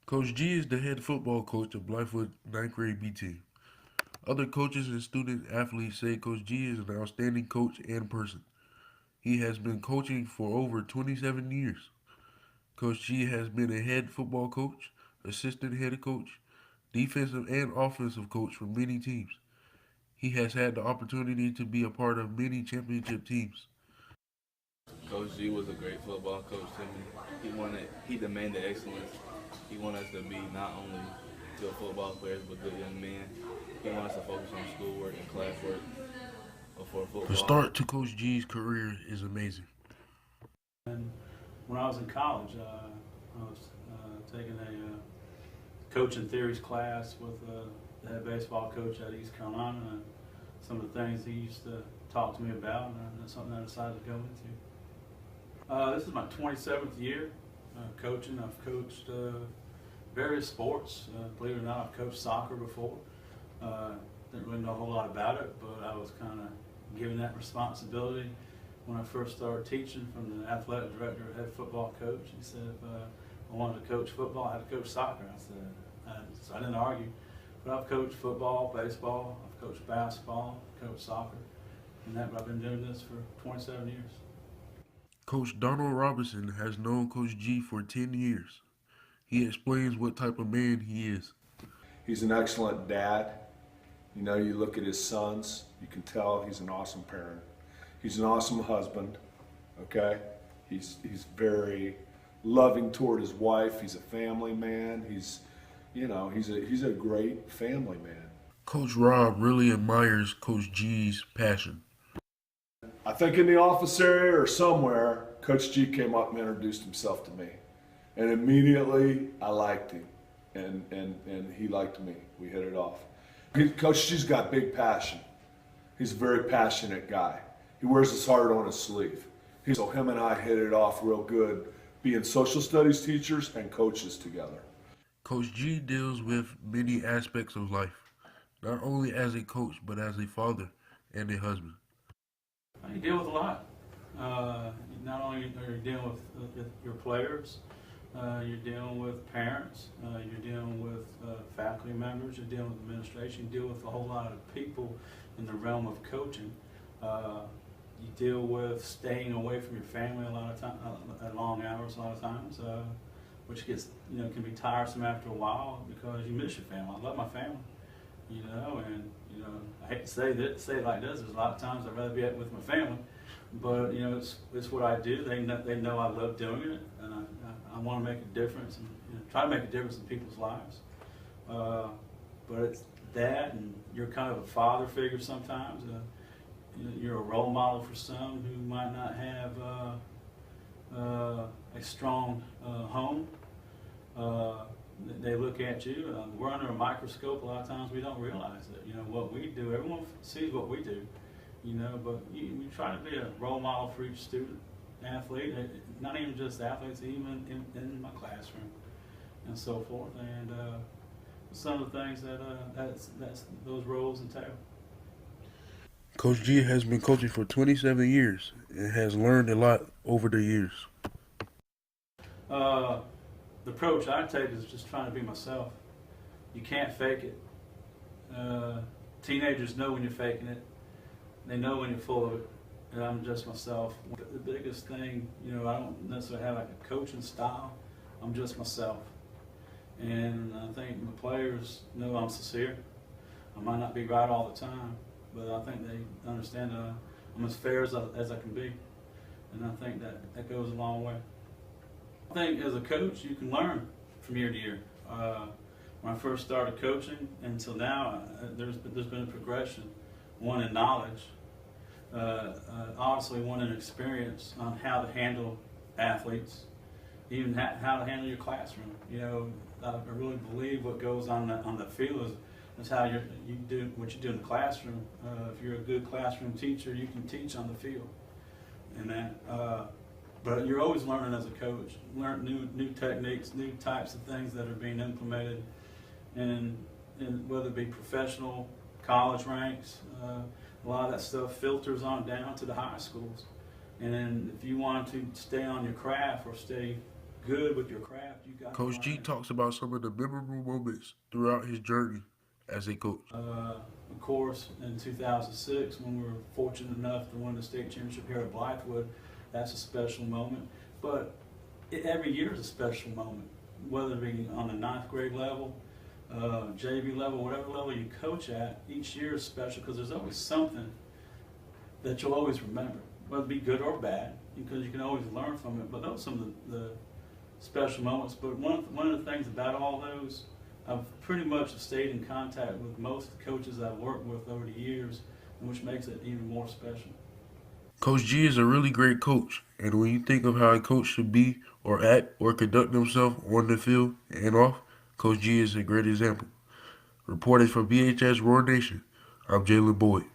Coach G is the head football coach of Blythewood ninth grade B team. Other coaches and student athletes say Coach G is an outstanding coach and person. He has been coaching for over 27 years. Coach G has been a head football coach, assistant head coach, defensive and offensive coach for many teams. He has had the opportunity to be a part of many championship teams. Coach G was a great football coach to me. He demanded excellence. He wanted us to be not only good football players but good young men. He wanted us to focus on schoolwork and classwork before The football. start to Coach G's career is amazing. And when I was in college, I was taking a coaching theories class with the head baseball coach at East Carolina, and some of the things he used to talk to me about, and that's something I decided to go into. This is my 27th year coaching. I've coached various sports. Believe it or not, I've coached soccer before. Didn't really know a whole lot about it, but I was kind of given that responsibility when I first started teaching from the athletic director, head football coach. He said if I wanted to coach football, I had to coach soccer. I said, so I didn't argue. But I've coached football, baseball, I've coached basketball, coached soccer, and that. But I've been doing this for 27 years. Coach Donald Robinson has known Coach G for 10 years. He explains what type of man he is. He's an excellent dad. You know, you look at his sons, you can tell he's an awesome parent. He's an awesome husband, okay? He's very loving toward his wife. He's a family man. He's a great family man. Coach Rob really admires Coach G's passion. I think in the office area or somewhere, Coach G came up and introduced himself to me. And immediately I liked him and he liked me. We hit it off. Coach G's got big passion. He's a very passionate guy. He wears his heart on his sleeve. So him and I hit it off real good, being social studies teachers and coaches together. Coach G deals with many aspects of life, not only as a coach, but as a father and a husband. You deal with a lot. Not only are you dealing with your players, you're dealing with parents, you're dealing with faculty members, you're dealing with administration, you deal with a whole lot of people in the realm of coaching. You deal with staying away from your family a lot of time, at long hours a lot of times, which gets, can be tiresome after a while because you miss your family. I love my family, and I hate to say it like this. There's a lot of times I'd rather be with my family, but it's what I do. They know I love doing it, and I want to make a difference and try to make a difference in people's lives. But it's that, and you're kind of a father figure sometimes. You're a role model for some who might not have a strong home. They look at you. We're under a microscope a lot of times. We don't realize it. What we do. Everyone sees what we do. But you try to be a role model for each student, athlete. Not even just athletes, even in my classroom, and so forth. And some of the things that that's those roles entail. Coach G has been coaching for 27 years and has learned a lot over the years. The approach I take is just trying to be myself. You can't fake it. Teenagers know when you're faking it. They know when you're full of it. And I'm just myself. The biggest thing, I don't necessarily have like a coaching style. I'm just myself. And I think the players know I'm sincere. I might not be right all the time, but I think they understand that I'm as fair as I can be. And I think that goes a long way. I think as a coach, you can learn from year to year. When I first started coaching until now, there's been a progression. One in knowledge, obviously one in experience on how to handle athletes, even how to handle your classroom. I really believe what goes on the field is how you do what you do in the classroom. If you're a good classroom teacher, you can teach on the field, and that. But you're always learning as a coach. Learn new techniques, new types of things that are being implemented, and whether it be professional, college ranks, a lot of that stuff filters on down to the high schools. And if you want to stay on your craft or stay good with your craft, you got Coach to G learn it. talks about some of the memorable moments throughout his journey as a coach. Of course, in 2006, when we were fortunate enough to win the state championship here at Blythewood, that's a special moment. But every year is a special moment, whether it be on the ninth grade level, JV level, whatever level you coach at. Each year is special because there's always something that you'll always remember, whether it be good or bad, because you can always learn from it. But those are some of the special moments. But one of the things about all those, I've pretty much stayed in contact with most of the coaches I've worked with over the years, which makes it even more special. Coach G is a really great coach, and when you think of how a coach should be or act or conduct himself on the field and off, Coach G is a great example. Reported for BHS Roar Nation, I'm Jalen Boyd.